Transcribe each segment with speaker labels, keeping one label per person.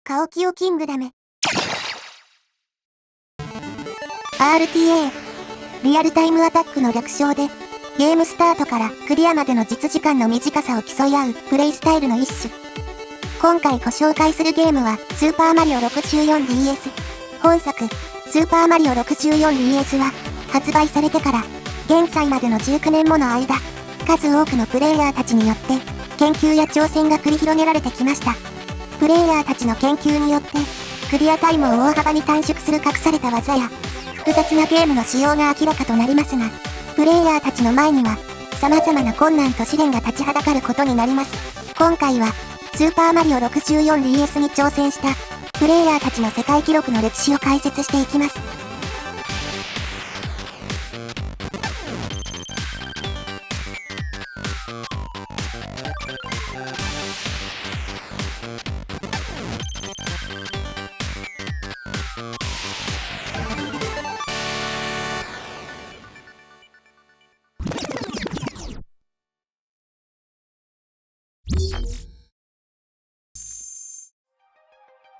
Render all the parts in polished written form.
Speaker 1: カオキオキングダム RTA リアルタイムアタックの略称で、ゲームスタートからクリアまでの実時間の短さを競い合うプレイスタイルの一種。今回ご紹介するゲームはスーパーマリオ 64DS。本作スーパーマリオ 64DS は発売されてから現在までの19年もの間、数多くのプレイヤーたちによって研究や挑戦が繰り広げられてきました。プレイヤーたちの研究によってクリアタイムを大幅に短縮する隠された技や複雑なゲームの仕様が明らかとなりますが、プレイヤーたちの前には様々な困難と試練が立ちはだかることになります。今回はスーパーマリオ 64DS に挑戦したプレイヤーたちの世界記録の歴史を解説していきます。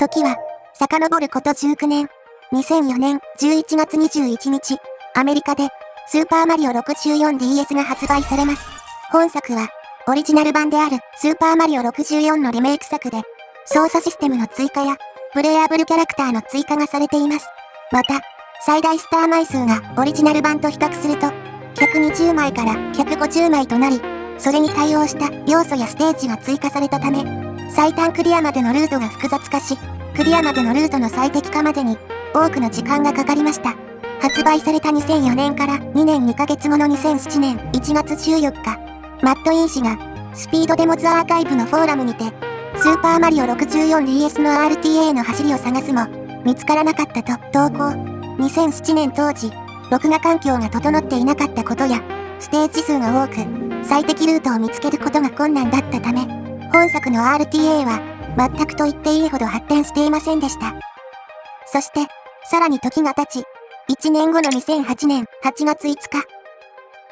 Speaker 1: 時は遡ること19年、2004年11月21日、アメリカでスーパーマリオ 64DS が発売されます。本作はオリジナル版であるスーパーマリオ64のリメイク作で、操作システムの追加やプレイアブルキャラクターの追加がされています。また、最大スター枚数がオリジナル版と比較すると、120枚から150枚となり、それに対応した要素やステージが追加されたため、最短クリアまでのルートが複雑化し、クリアまでのルートの最適化までに多くの時間がかかりました。発売された2004年から2年2ヶ月後の2007年1月14日、マットイン氏がスピードデモズアーカイブのフォーラムにて、スーパーマリオ 64DS の RTA の走りを探すも見つからなかったと投稿。2007年当時、録画環境が整っていなかったことや、ステージ数が多く、最適ルートを見つけることが困難だったため、本作の RTA は全くと言っていいほど発展していませんでした。そして、さらに時が経ち、1年後の2008年8月5日、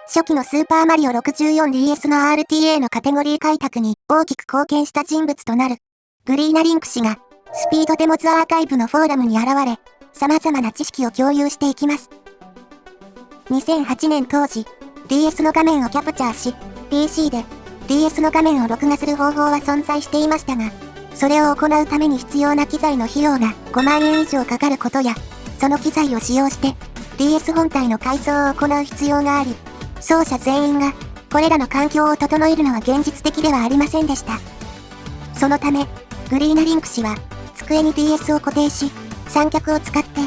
Speaker 1: 初期のスーパーマリオ 64DS の RTA のカテゴリー開拓に大きく貢献した人物となる、グリーナリンク氏が、スピードデモズアーカイブのフォーラムに現れ、様々な知識を共有していきます。2008年当時、DS の画面をキャプチャーし、PC で DS の画面を録画する方法は存在していましたが、それを行うために必要な機材の費用が5万円以上かかることや、その機材を使用して DS 本体の改装を行う必要があり、奏者全員がこれらの環境を整えるのは現実的ではありませんでした。そのため、グリーナリンク氏は机に DS を固定し、三脚を使って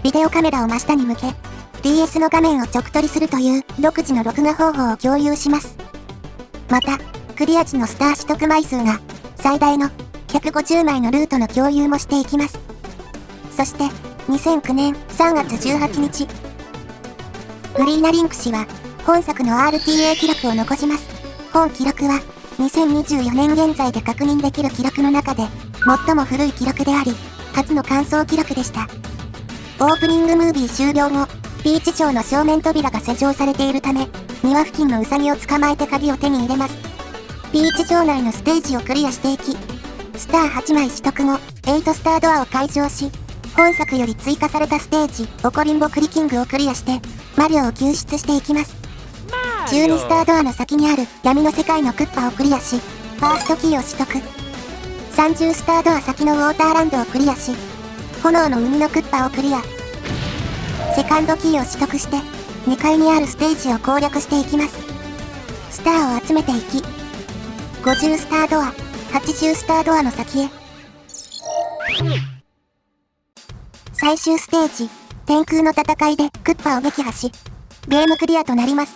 Speaker 1: ビデオカメラを真下に向け、DS の画面を直撮りするという独自の録画方法を共有します。また、クリア時のスター取得枚数が最大の150枚のルートの共有もしていきます。そして、2009年3月18日、グリーナリンク氏は本作の RTA 記録を残します。本記録は2024年現在で確認できる記録の中で最も古い記録であり、初の完走記録でした。オープニングムービー終了後、ピーチ町の正面扉が施錠されているため、庭付近のウサギを捕まえて鍵を手に入れます。ピーチ町内のステージをクリアしていき、スター8枚取得後、8スタードアを解錠し、本作より追加されたステージ、オコリンボクリキングをクリアして、マリオを救出していきます。12スタードアの先にある闇の世界のクッパをクリアし、ファーストキーを取得。30スタードア先のウォーターランドをクリアし、炎の海のクッパをクリア。セカンドキーを取得して、2階にあるステージを攻略していきます。スターを集めていき、50スタードア、80スタードアの先へ。最終ステージ、天空の戦いでクッパを撃破し、ゲームクリアとなります。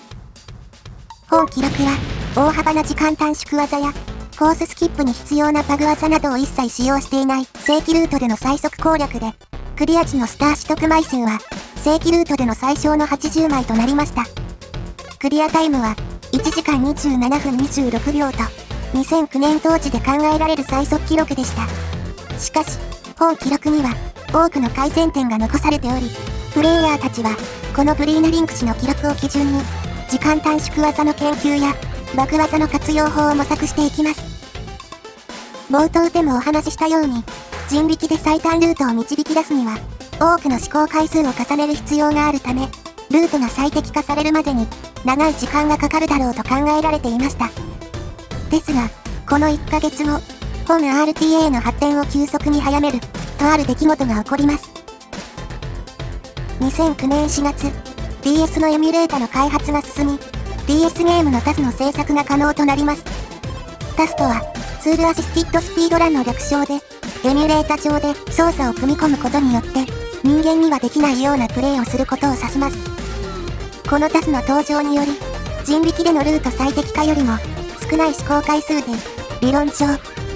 Speaker 1: 本記録は、大幅な時間短縮技や、コーススキップに必要なパグ技などを一切使用していない正規ルートでの最速攻略で、クリア時のスター取得枚数は、正規ルートでの最小の80枚となりました。クリアタイムは、1時間27分26秒と、2009年当時で考えられる最速記録でした。しかし、本記録には、多くの改善点が残されており、プレイヤーたちは、このグリーナリンク氏の記録を基準に、時間短縮技の研究や、バグ技の活用法を模索していきます。冒頭でもお話ししたように、人力で最短ルートを導き出すには、多くの試行回数を重ねる必要があるため、ルートが最適化されるまでに長い時間がかかるだろうと考えられていました。ですが、この1ヶ月後、本 RTA の発展を急速に早める、とある出来事が起こります。2009年4月、DS のエミュレータの開発が進み、DS ゲームのTASの制作が可能となります。TASとは、ツールアシスティッドスピードランの略称で、エミュレータ上で操作を組み込むことによって、人間にはできないようなプレイをすることを指します。このTASの登場により、人力でのルート最適化よりも、少ない試行回数で、理論上、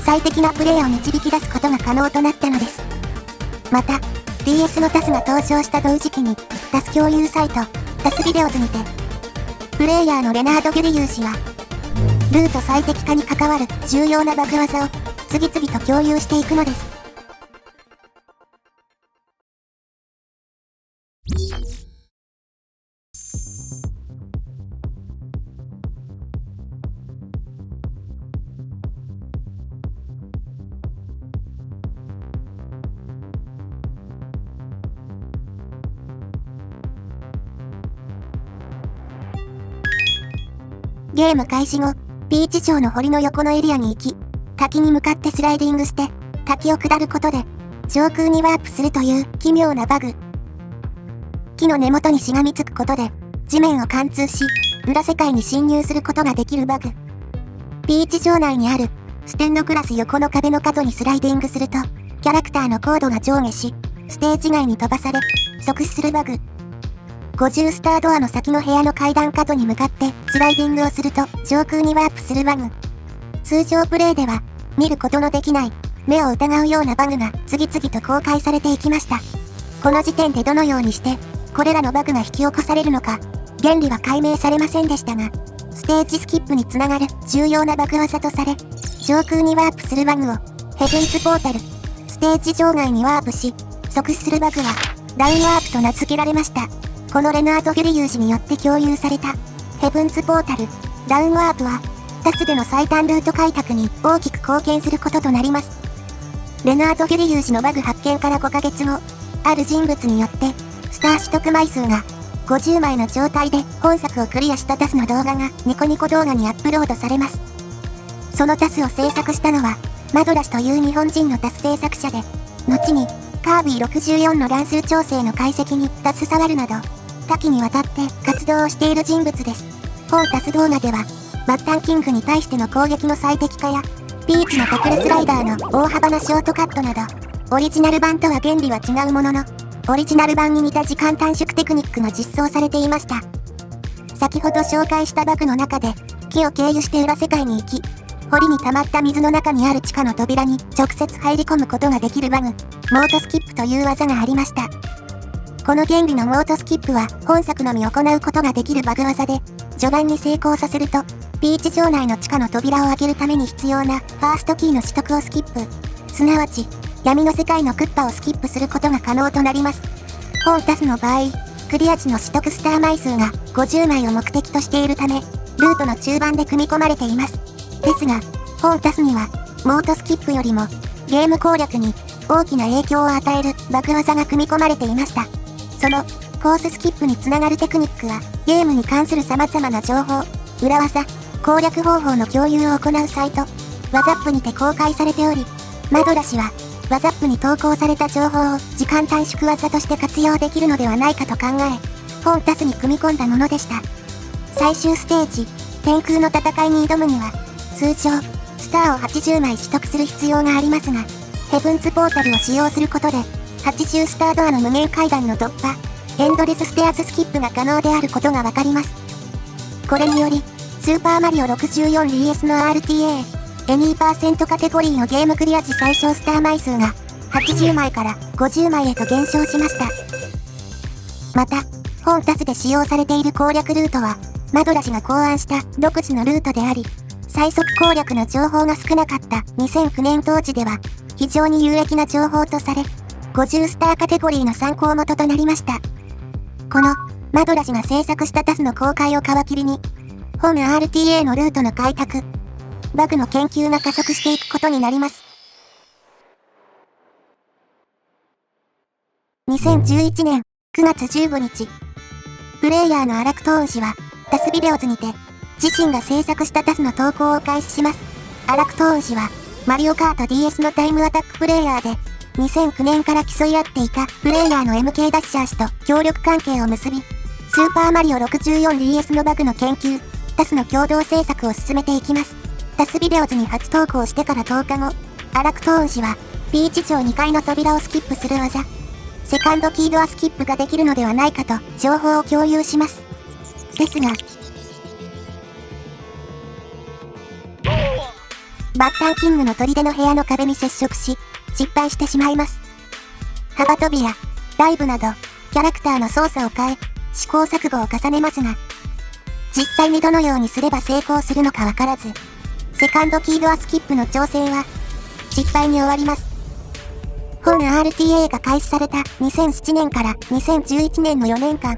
Speaker 1: 最適なプレイを導き出すことが可能となったのです。また、DS のTASが登場した同時期に、TAS共有サイト、TAS ビデオズにて、プレイヤーのレナード・ギュリユー氏は、ルート最適化に関わる重要なバグ技を次々と共有していくのです。ゲーム開始後、ピーチ町の堀の横のエリアに行き、滝に向かってスライディングして、滝を下ることで、上空にワープするという奇妙なバグ。木の根元にしがみつくことで、地面を貫通し、裏世界に侵入することができるバグ。ピーチ町内にある、ステンドクラス横の壁の角にスライディングすると、キャラクターのコードが上下し、ステージ外に飛ばされ、即死するバグ。50スタードアの先の部屋の階段角に向かってスライディングをすると上空にワープするバグ。通常プレイでは見ることのできない目を疑うようなバグが次々と公開されていきました。この時点でどのようにしてこれらのバグが引き起こされるのか原理は解明されませんでしたが、ステージスキップにつながる重要なバグ技とされ、上空にワープするバグをヘブンズポータル、ステージ場外にワープし即死するバグはダウンワープと名付けられました。このレナード・ギュリユー氏によって共有されたヘブンズポータル、ダウンワープはTASでの最短ルート開拓に大きく貢献することとなります。レナード・ギュリユー氏のバグ発見から5ヶ月後、ある人物によってスター取得枚数が50枚の状態で本作をクリアしたTASの動画がニコニコ動画にアップロードされます。そのTASを制作したのはマドラシという日本人のTAS制作者で、後にカービィ64の乱数調整の解析に携わるなど、多岐にわたって活動をしている人物です。本TAS動画では、バッタンキングに対しての攻撃の最適化や、ピーチのタクルスライダーの大幅なショートカットなど、オリジナル版とは原理は違うものの、オリジナル版に似た時間短縮テクニックが実装されていました。先ほど紹介したバグの中で、木を経由して裏世界に行き、堀に溜まった水の中にある地下の扉に直接入り込むことができるバグ、モートスキップという技がありました。この原理のモートスキップは本作のみ行うことができるバグ技で、序盤に成功させると、ピーチ城内の地下の扉を開けるために必要なファーストキーの取得をスキップ、すなわち、闇の世界のクッパをスキップすることが可能となります。本TASの場合、クリア値の取得スター枚数が50枚を目的としているため、ルートの中盤で組み込まれています。ですが、本TASには、モートスキップよりも、ゲーム攻略に大きな影響を与えるバグ技が組み込まれていました。そのコーススキップにつながるテクニックはゲームに関する様々な情報、裏技、攻略方法の共有を行うサイト、ワザップにて公開されており、マドラ氏はワザップに投稿された情報を時間短縮技として活用できるのではないかと考え、本TASに組み込んだものでした。最終ステージ、天空の戦いに挑むには、通常、スターを80枚取得する必要がありますが、ヘブンズポータルを使用することで、80スタードアの無限階段の突破、エンドレスステアーズスキップが可能であることがわかります。これにより、スーパーマリオ 64DS の RTA、any% カテゴリーのゲームクリア時最小スター枚数が、80枚から50枚へと減少しました。また、本TASで使用されている攻略ルートは、マドラ氏が考案した独自のルートであり、最速攻略の情報が少なかった2009年当時では、非常に有益な情報とされ、50スターカテゴリーの参考元となりました。この、マドラ氏が制作したTASの公開を皮切りに、本 RTA のルートの開拓、バグの研究が加速していくことになります。2011年9月15日、プレイヤーのアラクトーン氏は、タスビデオズにて、自身が制作したタスの投稿を開始します。アラクトーン氏は、マリオカート DS のタイムアタックプレイヤーで、2009年から競い合っていたプレイヤーの MK ダッシャー氏と協力関係を結び、スーパーマリオ 64DS のバグの研究、タスの共同制作を進めていきます。タスビデオズに初投稿してから10日後、アラクトーン氏は、ピーチ城2階の扉をスキップする技、セカンドキードアスキップができるのではないかと情報を共有します。ですが、バッタンキングの砦の部屋の壁に接触し、失敗してしまいます。幅跳びやダイブなど、キャラクターの操作を変え、試行錯誤を重ねますが、実際にどのようにすれば成功するのかわからず、セカンドキードアスキップの挑戦は、失敗に終わります。本 RTA が開始された2007年から2011年の4年間、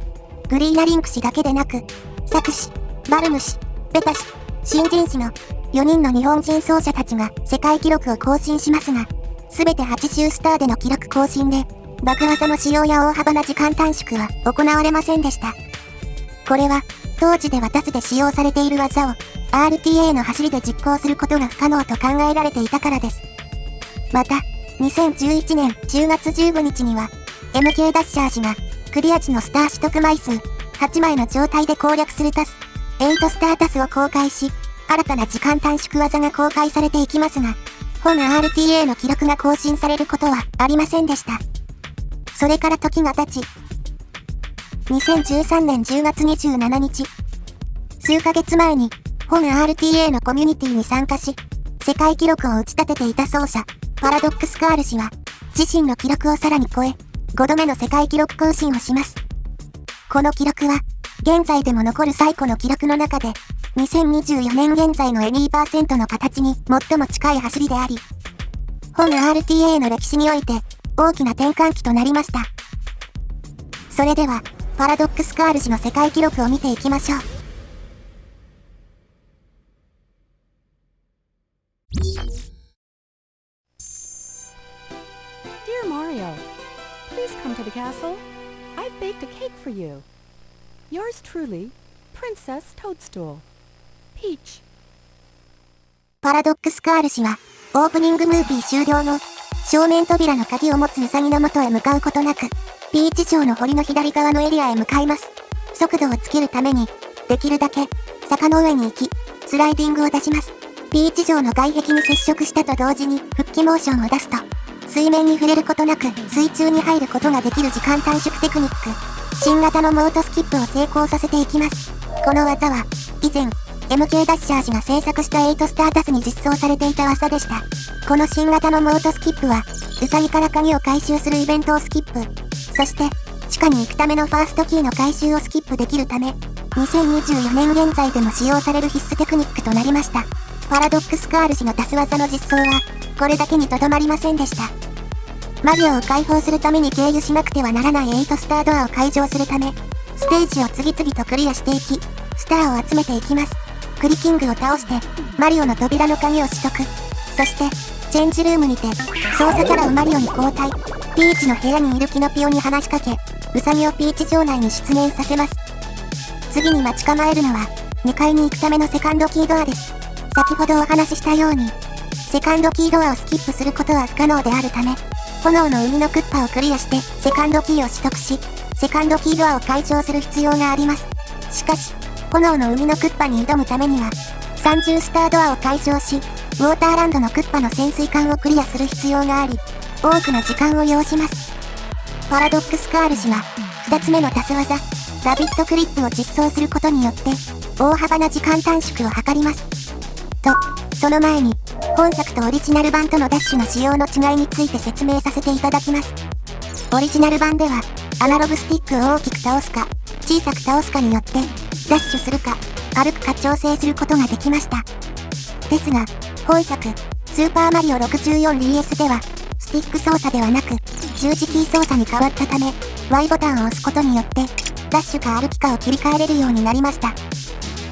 Speaker 1: グリーナリンク氏だけでなく、サク氏、バルム氏、ベタ氏、新人氏の4人の日本人奏者たちが世界記録を更新しますが、すべて80スターでの記録更新で、爆技の使用や大幅な時間短縮は行われませんでした。これは、当時ではタスで使用されている技を RTA の走りで実行することが不可能と考えられていたからです。また、2011年10月15日には、MK ダッシャー氏がクリア値のスター取得枚数8枚の状態で攻略するタス、8スタータスを公開し、新たな時間短縮技が公開されていきますが、本 RTA の記録が更新されることはありませんでした。それから時が経ち、2013年10月27日、数ヶ月前に本 RTA のコミュニティに参加し、世界記録を打ち立てていた奏者、パラドックスカール氏は、自身の記録をさらに超え、5度目の世界記録更新をします。この記録は、現在でも残る最古の記録の中で、2024年現在の Any% の形に最も近い走りであり、本 RTA の歴史において、大きな転換期となりました。それでは、パラドックスカール氏の世界記録を見ていきましょう。
Speaker 2: Dear Mario, please come to the castle. I've baked a cake for you. Yours truly, Princess Toadstool. Peach.
Speaker 1: パラドックスカール氏は、オープニングムービー終了後、正面扉の鍵を持つウサギの元へ向かうことなく、ピーチ城の堀の左側のエリアへ向かいます。速度をつけるために、できるだけ、坂の上に行き、スライディングを出します。ピーチ城の外壁に接触したと同時に、復帰モーションを出すと、水面に触れることなく、水中に入ることができる時間短縮テクニック、新型のモートスキップを成功させていきます。この技は、以前、MK ダッシャー氏が制作した8スタータスに実装されていた技でした。この新型のモートスキップは、ウサギから鍵を回収するイベントをスキップ、そして、地下に行くためのファーストキーの回収をスキップできるため、2024年現在でも使用される必須テクニックとなりました。パラドックスカール氏のタス技の実装は、これだけにとどまりませんでした。マリオを解放するために経由しなくてはならない8スタードアを開錠するため、ステージを次々とクリアしていき、スターを集めていきます。クリキングを倒して、マリオの扉の鍵を取得。そして、チェンジルームにて、操作キャラをマリオに交代。ピーチの部屋にいるキノピオに話しかけ、ウサギをピーチ城内に出現させます。次に待ち構えるのは、2階に行くためのセカンドキードアです。先ほどお話ししたように、セカンドキードアをスキップすることは不可能であるため、炎の海のクッパをクリアして、セカンドキーを取得し、セカンドキードアを解錠する必要があります。しかし、炎の海のクッパに挑むためには、30スタードアを解錠し、ウォーターランドのクッパの潜水艦をクリアする必要があり、多くの時間を要します。パラドックスカール氏は、2つ目のタス技、ラビットクリップを実装することによって、大幅な時間短縮を図ります。と、その前に、本作とオリジナル版とのダッシュの仕様の違いについて説明させていただきます。オリジナル版では、アナログスティックを大きく倒すか、小さく倒すかによって、ダッシュするか、歩くか調整することができました。ですが、本作、スーパーマリオ 64DS では、スティック操作ではなく、十字キー操作に変わったため、Y ボタンを押すことによって、ダッシュか歩きかを切り替えれるようになりました。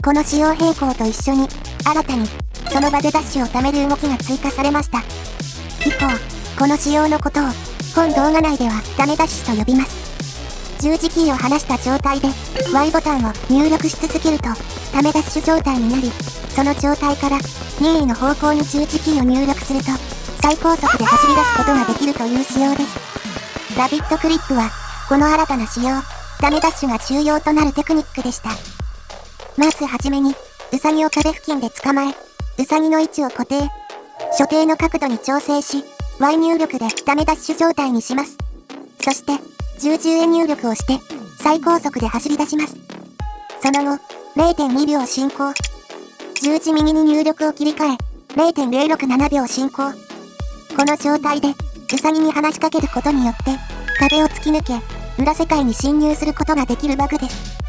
Speaker 1: この仕様変更と一緒に、新たに、その場でダッシュを貯める動きが追加されました。以降、この仕様のことを、本動画内ではダメダッシュと呼びます。十字キーを離した状態で Y ボタンを入力し続けるとダメダッシュ状態になり、その状態から任意の方向に十字キーを入力すると最高速で走り出すことができるという仕様です。ラビットクリップはこの新たな仕様、ダメダッシュが重要となるテクニックでした。まずはじめに、ウサギを壁付近で捕まえ、ウサギの位置を固定、所定の角度に調整し、Y 入力でダメダッシュ状態にします。そして、十字へ入力をして、最高速で走り出します。その後、0.2 秒進行。十字右に入力を切り替え、0.067 秒進行。この状態で、ウサギに話しかけることによって、壁を突き抜け、裏世界に侵入することができるバグです。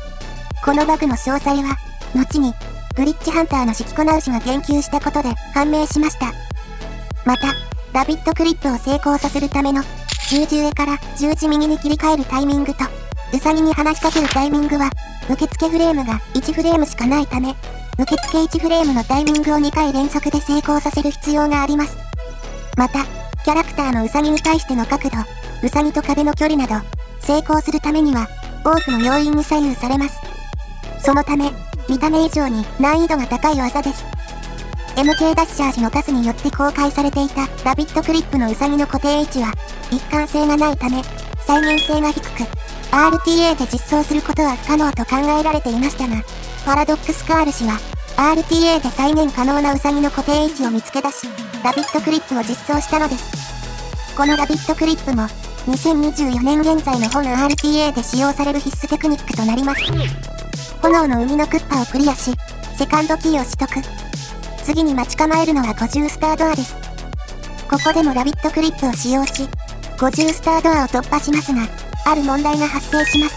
Speaker 1: このバグの詳細は、後に、グリッチハンターのシキコナウシが言及したことで判明しました。また、ラビットクリップを成功させるための、十字上から十字右に切り替えるタイミングと、ウサギに話しかけるタイミングは、受付フレームが1フレームしかないため、受付1フレームのタイミングを2回連続で成功させる必要があります。また、キャラクターのウサギに対しての角度、ウサギと壁の距離など、成功するためには、多くの要因に左右されます。そのため、見た目以上に難易度が高い技です。MK ダッシャージのカスによって公開されていたラビットクリップのウサギの固定位置は一貫性がないため再現性が低く RTA で実装することは不可能と考えられていましたが、パラドックスカール氏は RTA で再現可能なウサギの固定位置を見つけ出し、ラビットクリップを実装したのです。このラビットクリップも2024年現在の本 RTA で使用される必須テクニックとなります。炎の海のクッパをクリアし、セカンドキーを取得。次に待ち構えるのは50スタードアです。ここでもラビットクリップを使用し、50スタードアを突破しますが、ある問題が発生します。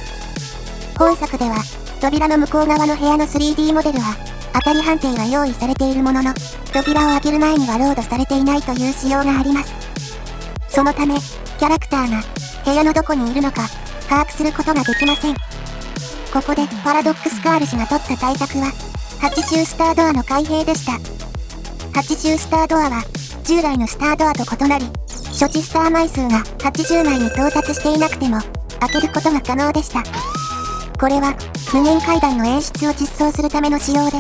Speaker 1: 本作では、扉の向こう側の部屋の 3D モデルは、当たり判定が用意されているものの、扉を開ける前にはロードされていないという仕様があります。そのため、キャラクターが部屋のどこにいるのか把握することができません。ここでパラドックスカール氏が取った対策は、80スタードアの開閉でした。80スタードアは、従来のスタードアと異なり、所持スター枚数が80枚に到達していなくても、開けることが可能でした。これは、無限階段の演出を実装するための仕様で、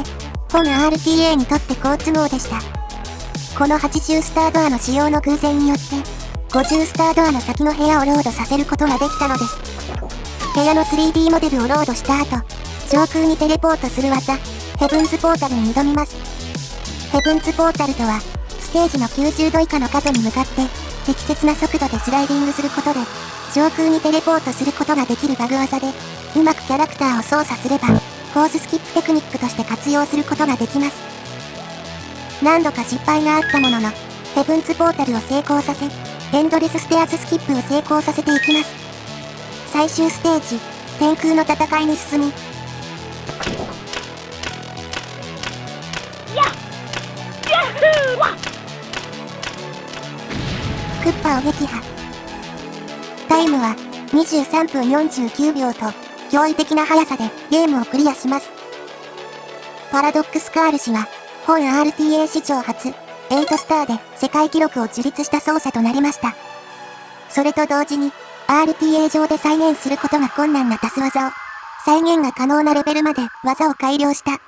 Speaker 1: 本 RTA にとって好都合でした。この80スタードアの使用の偶然によって、50スタードアの先の部屋をロードさせることができたのです。部屋の 3D モデルをロードした後、上空にテレポートする技、ヘブンズポータルに挑みます。ヘブンズポータルとは、ステージの90度以下の角に向かって、適切な速度でスライディングすることで、上空にテレポートすることができるバグ技で、うまくキャラクターを操作すれば、コーススキップテクニックとして活用することができます。何度か失敗があったものの、ヘブンズポータルを成功させ、エンドレスステアーズスキップを成功させていきます。最終ステージ、天空の戦いに進み、クッパを撃破。タイムは23分49秒と驚異的な速さでゲームをクリアします。パラドックスカール氏は本 RTA 史上初8スターで世界記録を樹立した奏者となりました。それと同時に RTA 上で再現することが困難なタス技を再現が可能なレベルまで技を改良した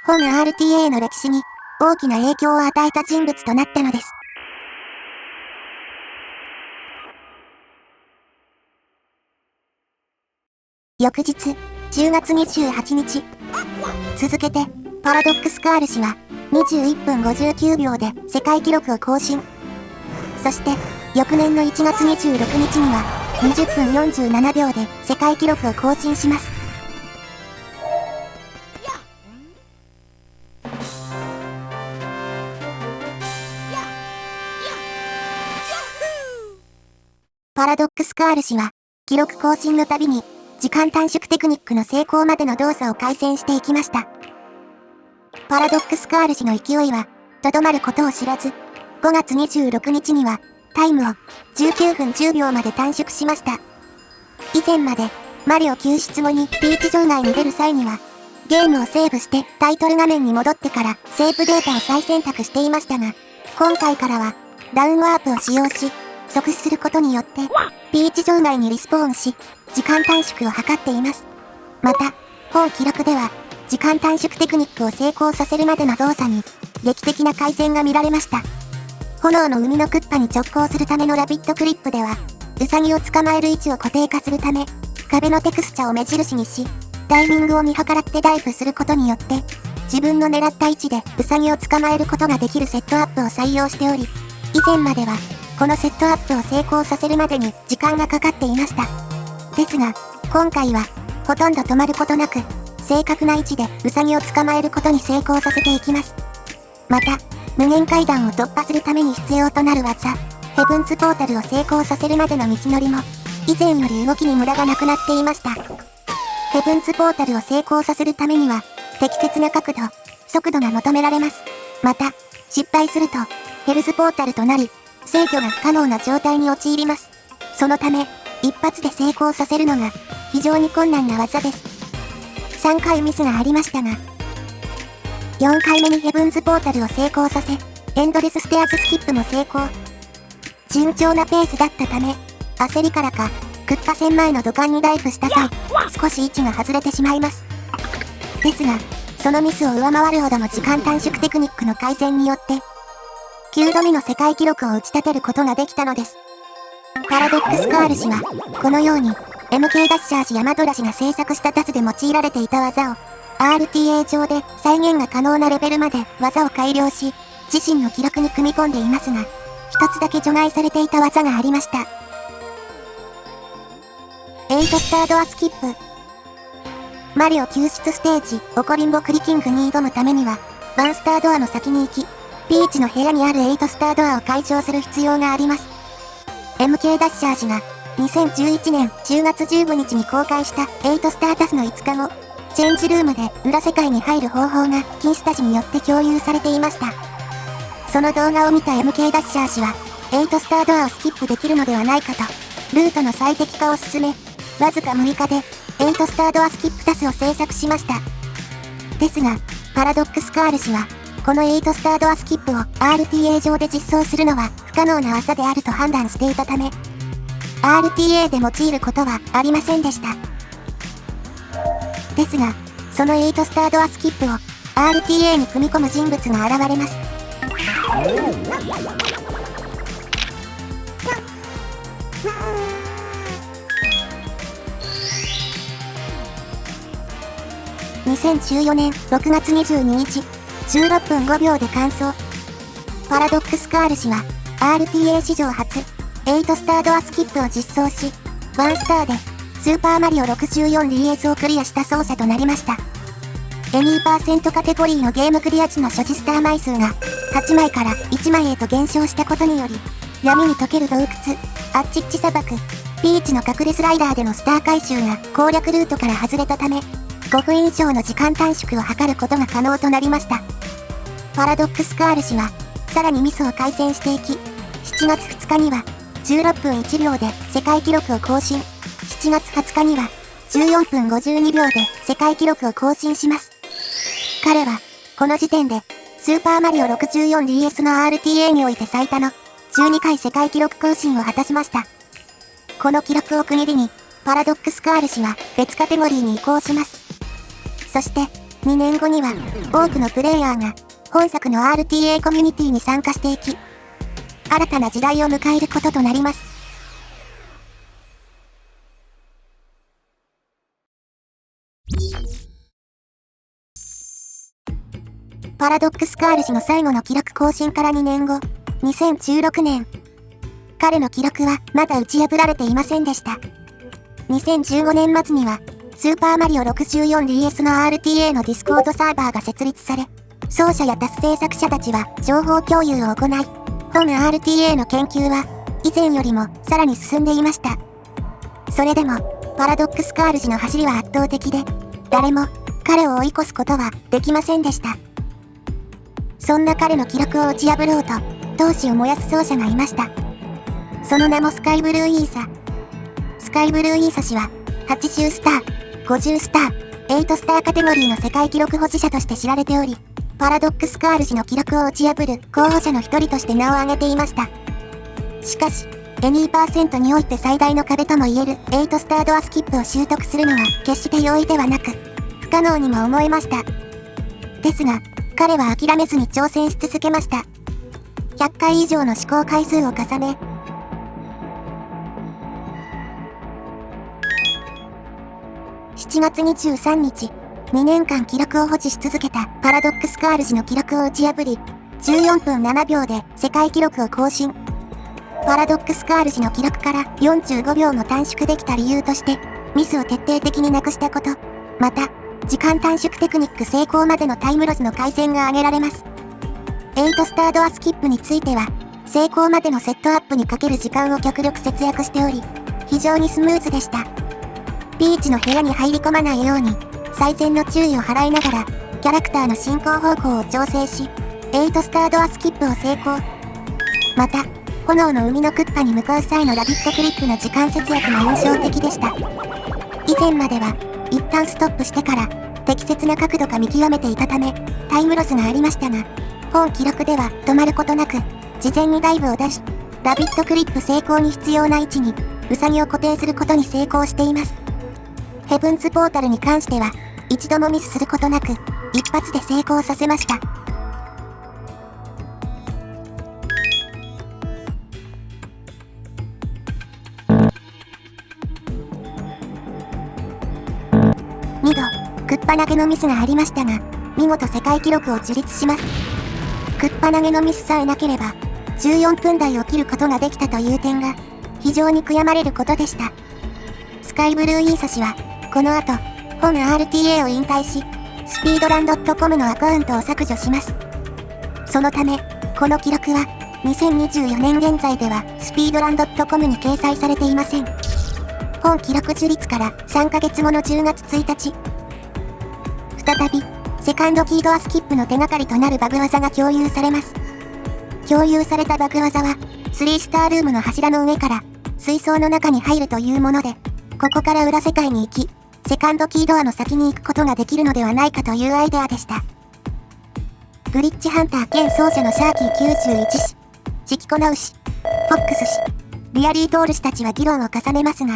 Speaker 1: 本 RTA の歴史に大きな影響を与えた人物となったのです。翌日、10月28日。続けて、パラドックスカール氏は21分59秒で世界記録を更新。そして、翌年の1月26日には20分47秒で世界記録を更新します。パラドックスカール氏は、記録更新のたびに、時間短縮テクニックの成功までの動作を改善していきました。パラドックスカール氏の勢いは、とどまることを知らず、5月26日には、タイムを19分10秒まで短縮しました。以前まで、マリオ救出後にピーチ場内に出る際には、ゲームをセーブしてタイトル画面に戻ってからセーブデータを再選択していましたが、今回からは、ダウンワープを使用し、即死することによって、ピーチ場内にリスポーンし、時間短縮を図っています。また、本記録では、時間短縮テクニックを成功させるまでの動作に、劇的な改善が見られました。炎の海のクッパに直行するためのラビットクリップでは、ウサギを捕まえる位置を固定化するため、壁のテクスチャを目印にし、タイミングを見計らってダイブすることによって、自分の狙った位置でウサギを捕まえることができるセットアップを採用しており、以前までは、このセットアップを成功させるまでに時間がかかっていました。ですが、今回は、ほとんど止まることなく、正確な位置でウサギを捕まえることに成功させていきます。また、無限階段を突破するために必要となる技、ヘブンズポータルを成功させるまでの道のりも、以前より動きに無駄がなくなっていました。ヘブンズポータルを成功させるためには、適切な角度、速度が求められます。また、失敗すると、ヘルズポータルとなり、制御が不可能な状態に陥ります。そのため、一発で成功させるのが、非常に困難な技です。3回ミスがありましたが、4回目にヘブンズポータルを成功させ、エンドレスステアーズスキップも成功。順調なペースだったため、焦りからか、クッパ戦前の土管にダイブした際、少し位置が外れてしまいます。ですが、そのミスを上回るほどの時間短縮テクニックの改善によって、9度目の世界記録を打ち立てることができたのです。パラドックスカール氏は、このように、MK ダッシャー氏やマドラ氏が制作したタスで用いられていた技を、RTA 上で再現が可能なレベルまで技を改良し、自身の記録に組み込んでいますが、一つだけ除外されていた技がありました。8スタードアスキップ。マリオ救出ステージ、オコリンボクリキングに挑むためには、1スタードアの先に行き、ピーチの部屋にある8スタードアを解錠する必要があります。MK ダッシャー氏が、2011年10月15日に公開した8スタータスの5日後、チェンジルームで裏世界に入る方法がキンスタ氏によって共有されていました。その動画を見た MK ダッシャー氏は、8スタードアをスキップできるのではないかと、ルートの最適化を進め、わずか6日で、8スタードアスキップタスを制作しました。ですが、パラドックスカール氏は、この8スタードアスキップを RTA 上で実装するのは不可能な技であると判断していたため、RTA で用いることはありませんでした。ですが、その8スタードアスキップを RTA に組み込む人物が現れます。2014年6月22日、16分5秒で完走。パラドックスカール氏は、RTA 史上初、8スタードアスキップを実装し、1スターで、スーパーマリオ 64DS をクリアした奏者となりました。any% カテゴリーのゲームクリア時の所持スター枚数が、8枚から1枚へと減少したことにより、闇に溶ける洞窟、アッチッチ砂漠、ピーチの隠れスライダーでのスター回収が攻略ルートから外れたため、5分以上の時間短縮を図ることが可能となりました。パラドックスカール氏は、さらにミスを改善していき、7月2日には、16分1秒で世界記録を更新。7月20日には、14分52秒で世界記録を更新します。彼は、この時点で、スーパーマリオ 64DS の RTA において最多の12回世界記録更新を果たしました。この記録を区切りに、パラドックスカール氏は別カテゴリーに移行します。そして、2年後には、多くのプレイヤーが、本作の RTA コミュニティに参加していき、新たな時代を迎えることとなります。パラドックスカール氏の最後の記録更新から2年後、2016年。彼の記録はまだ打ち破られていませんでした。2015年末には、スーパーマリオ 64DS の RTA のディスコードサーバーが設立され、奏者やタス制作者たちは情報共有を行い、本 RTA の研究は以前よりもさらに進んでいました。それでも、パラドックスカール氏の走りは圧倒的で、誰も彼を追い越すことはできませんでした。そんな彼の記録を打ち破ろうと、闘志を燃やす奏者がいました。その名もスカイブルーイーサ。スカイブルーイーサ氏は、80スター、50スター、8スターカテゴリーの世界記録保持者として知られており、パラドックスカール氏の記録を打ち破る候補者の一人として名を挙げていました。しかし、Any% において最大の壁ともいえる8スタードアスキップを習得するのは決して容易ではなく、不可能にも思えました。ですが、彼は諦めずに挑戦し続けました。100回以上の試行回数を重ね、7月23日、2年間記録を保持し続けたパラドックスカール氏の記録を打ち破り、14分7秒で世界記録を更新。パラドックスカール氏の記録から45秒も短縮できた理由として、ミスを徹底的になくしたこと、また、時間短縮テクニック成功までのタイムロスの改善が挙げられます。8スタードアスキップについては、成功までのセットアップにかける時間を極力節約しており、非常にスムーズでした。ピーチの部屋に入り込まないように、最善の注意を払いながら、キャラクターの進行方向を調整し、8スタードアスキップを成功。また、炎の海のクッパに向かう際のラビットクリップの時間節約も印象的でした。以前までは、一旦ストップしてから、適切な角度か見極めていたため、タイムロスがありましたが、本記録では止まることなく、事前にダイブを出し、ラビットクリップ成功に必要な位置に、ウサギを固定することに成功しています。ヘブンズポータルに関しては、一度もミスすることなく、一発で成功させました。2度、クッパ投げのミスがありましたが、見事世界記録を樹立します。クッパ投げのミスさえなければ、14分台を切ることができたという点が、非常に悔やまれることでした。スカイブルーイーサ氏は、この後、本 RTA を引退し、スピードラン .com のアカウントを削除します。そのため、この記録は、2024年現在ではスピードラン .com に掲載されていません。本記録樹立から3ヶ月後の10月1日、再び、セカンドキードアスキップの手がかりとなるバグ技が共有されます。共有されたバグ技は、3スタールームの柱の上から水槽の中に入るというもので、ここから裏世界に行き、セカンドキードアの先に行くことができるのではないかというアイデアでした。グリッチハンター兼奏者のシャーキー91氏、チキコナウ氏、フォックス氏、リアリートール氏たちは議論を重ねますが、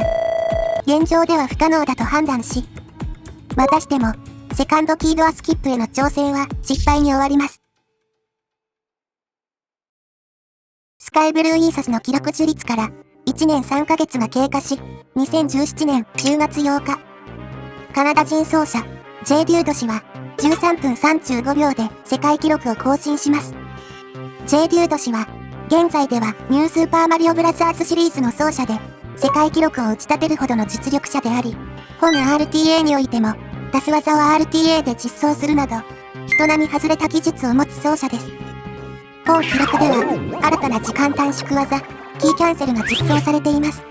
Speaker 1: 現状では不可能だと判断し、またしても、セカンドキードアスキップへの挑戦は失敗に終わります。スカイブルーイーサスの記録樹立から1年3ヶ月が経過し、2017年10月8日、カナダ人奏者、J デュード氏は13分35秒で世界記録を更新します。J デュード氏は、現在ではニュースーパーマリオブラザーズシリーズの奏者で、世界記録を打ち立てるほどの実力者であり、本 RTA においても、出す技を RTA で実装するなど、人並み外れた技術を持つ奏者です。本記録では、新たな時間短縮技、キーキャンセルが実装されています。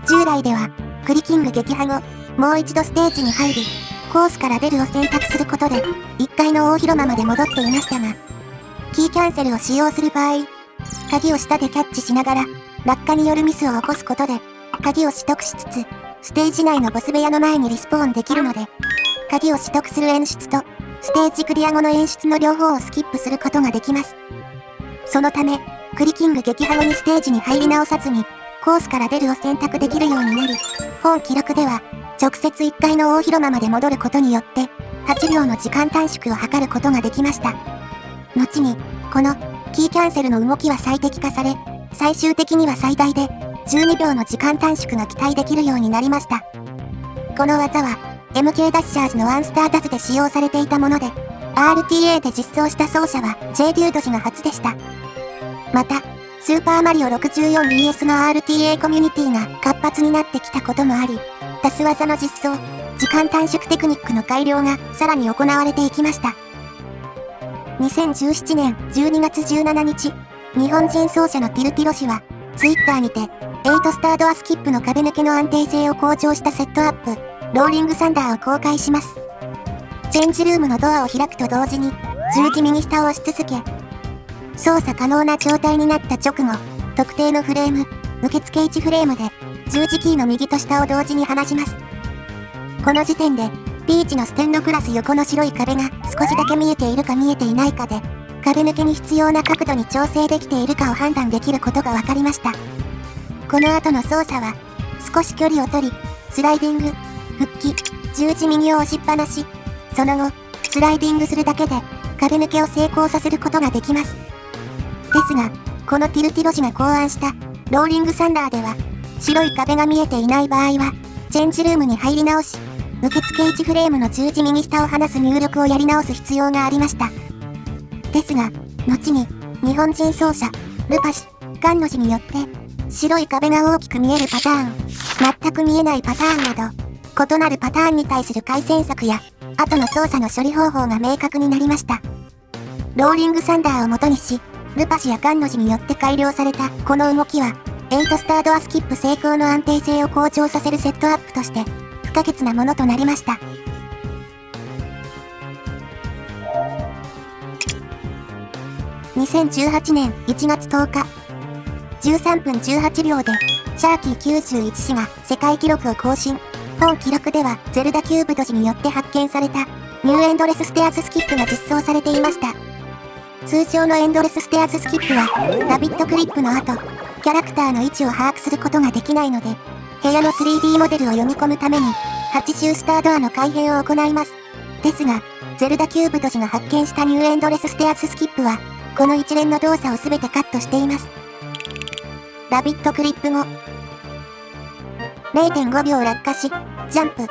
Speaker 1: 従来では、クリキング撃破後、もう一度ステージに入り、コースから出るを選択することで、1階の大広間まで戻っていましたが、キーキャンセルを使用する場合、鍵を下でキャッチしながら、落下によるミスを起こすことで、鍵を取得しつつ、ステージ内のボス部屋の前にリスポーンできるので、鍵を取得する演出と、ステージクリア後の演出の両方をスキップすることができます。そのため、クリキング撃破後にステージに入り直さずに、コースから出るを選択できるようになり、本記録では、直接1階の大広間まで戻ることによって、8秒の時間短縮を図ることができました。後に、この、キーキャンセルの動きは最適化され、最終的には最大で、12秒の時間短縮が期待できるようになりました。この技は、MK ダッシャーズのワンスターダズで使用されていたもので、RTA で実装した奏者は J デュード氏が初でした。また、スーパーマリオ 64DS の RTA コミュニティが活発になってきたこともあり、出す技の実装、時間短縮テクニックの改良がさらに行われていきました。2017年12月17日、日本人奏者のピルピロ氏は、Twitter にて、8スタードアスキップの壁抜けの安定性を向上したセットアップ、ローリングサンダーを公開します。チェンジルームのドアを開くと同時に、十字右下を押し続け、操作可能な状態になった直後、特定のフレーム、受付1フレームで、十字キーの右と下を同時に離します。この時点で、ピーチのステンドクラス横の白い壁が少しだけ見えているか見えていないかで、壁抜けに必要な角度に調整できているかを判断できることが分かりました。この後の操作は、少し距離を取り、スライディング、復帰、十字右を押しっぱなし、その後、スライディングするだけで、壁抜けを成功させることができます。ですが、このティルティロ氏が考案した、ローリングサンダーでは、白い壁が見えていない場合は、チェンジルームに入り直し、受付1フレームの十字右下を離す入力をやり直す必要がありました。ですが、後に、日本人奏者、ルパシ、菅野氏によって、白い壁が大きく見えるパターン、全く見えないパターンなど、異なるパターンに対する改善策や、後の操作の処理方法が明確になりました。ローリングサンダーを元にし、ルパシや菅野氏によって改良されたこの動きは、8スタードアスキップ成功の安定性を向上させるセットアップとして、不可欠なものとなりました。2018年1月10日、13分18秒で、シャーキー91氏が世界記録を更新。本記録では、ゼルダキューブド氏によって発見された、ニューエンドレスステアーズスキップが実装されていました。通常のエンドレスステアーズスキップは、ラビットクリップの後、キャラクターの位置を把握することができないので、部屋の 3D モデルを読み込むために、80スタードアの改変を行います。ですが、ゼルダキューブド氏が発見したニューエンドレスステアーズスキップは、この一連の動作をすべてカットしています。ラビットクリップ後、0.5 秒落下し、ジャンプ。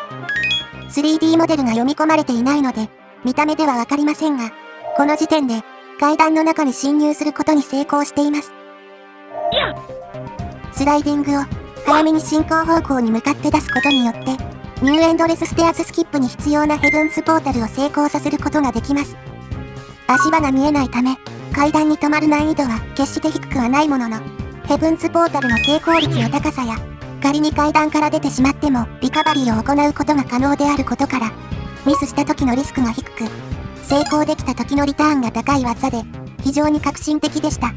Speaker 1: 3D モデルが読み込まれていないので、見た目ではわかりませんが、この時点で、階段の中に侵入することに成功しています。スライディングを、早めに進行方向に向かって出すことによって、ニューエンドレスステアーズスキップに必要なヘブンスポータルを成功させることができます。足場が見えないため、階段に止まる難易度は決して低くはないものの、ヘブンスポータルの成功率の高さや、仮に階段から出てしまってもリカバリーを行うことが可能であることから、ミスした時のリスクが低く、成功できた時のリターンが高い技で、非常に革新的でした。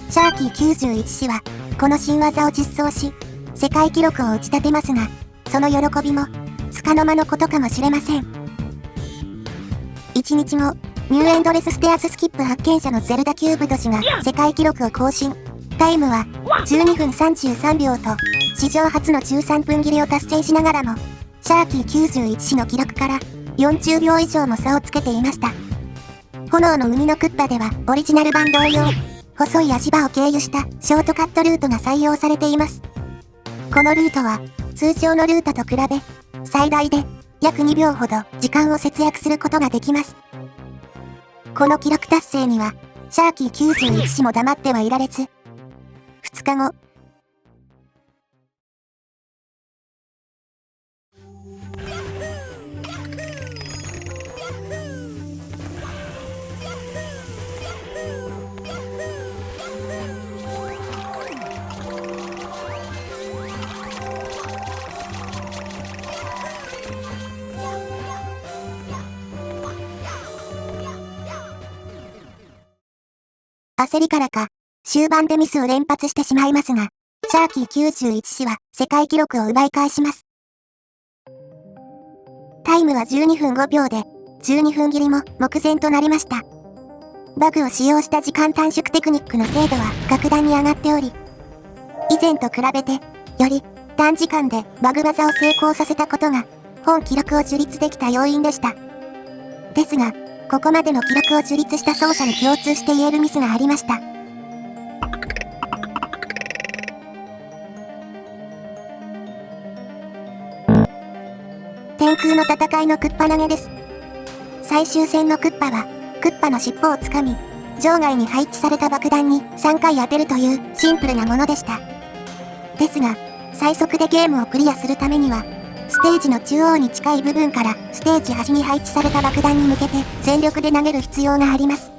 Speaker 1: シャーキー91氏は、この新技を実装し、世界記録を打ち立てますが、その喜びも、束の間のことかもしれません。1日後、ニューエンドレスステアーズスキップ発見者のゼルダキューブド氏が世界記録を更新。タイムは12分33秒と、史上初の13分切りを達成しながらも、シャーキー91氏の記録から40秒以上も差をつけていました。炎の海のクッパではオリジナル版同様、細い足場を経由したショートカットルートが採用されています。このルートは通常のルートと比べ、最大で約2秒ほど時間を節約することができます。この記録達成には、シャーキー91氏も黙ってはいられず、2日後、焦りからか、終盤でミスを連発してしまいますが、シャーキー91氏は世界記録を奪い返します。タイムは12分5秒で、12分切りも目前となりました。バグを使用した時間短縮テクニックの精度は格段に上がっており、以前と比べて、より短時間でバグ技を成功させたことが、本記録を樹立できた要因でした。ですが、ここまでの記録を樹立した奏者に共通して言えるミスがありました。天空の戦いのクッパ投げです。最終戦のクッパは、クッパの尻尾をつかみ、場外に配置された爆弾に3回当てるというシンプルなものでした。ですが、最速でゲームをクリアするためには、ステージの中央に近い部分からステージ端に配置された爆弾に向けて全力で投げる必要があります。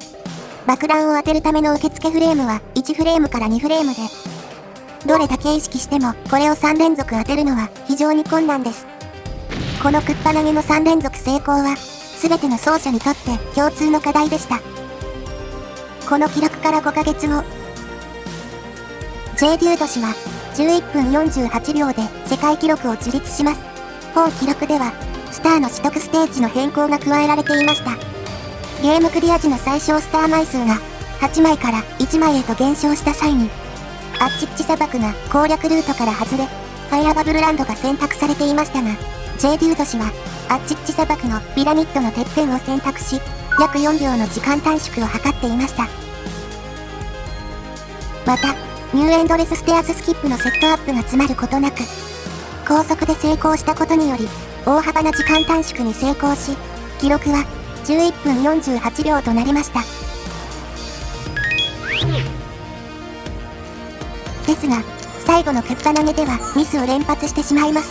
Speaker 1: 爆弾を当てるための受付フレームは1フレームから2フレームで、どれだけ意識してもこれを3連続当てるのは非常に困難です。このクッパ投げの3連続成功は、全ての奏者にとって共通の課題でした。この記録から5ヶ月後、J デュード氏は11分48秒で世界記録を樹立します。本記録では、スターの取得ステージの変更が加えられていました。ゲームクリア時の最小スター枚数が8枚から1枚へと減少した際に、アッチッチ砂漠が攻略ルートから外れ、ファイアバブルランドが選択されていましたが、J デュード氏は、アッチッチ砂漠のピラミッドのてっぺんを選択し、約4秒の時間短縮を図っていました。また、ニューエンドレスステアーズスキップのセットアップが詰まることなく、高速で成功したことにより、大幅な時間短縮に成功し、記録は11分48秒となりました。ですが、最後のクッパ投げではミスを連発してしまいます。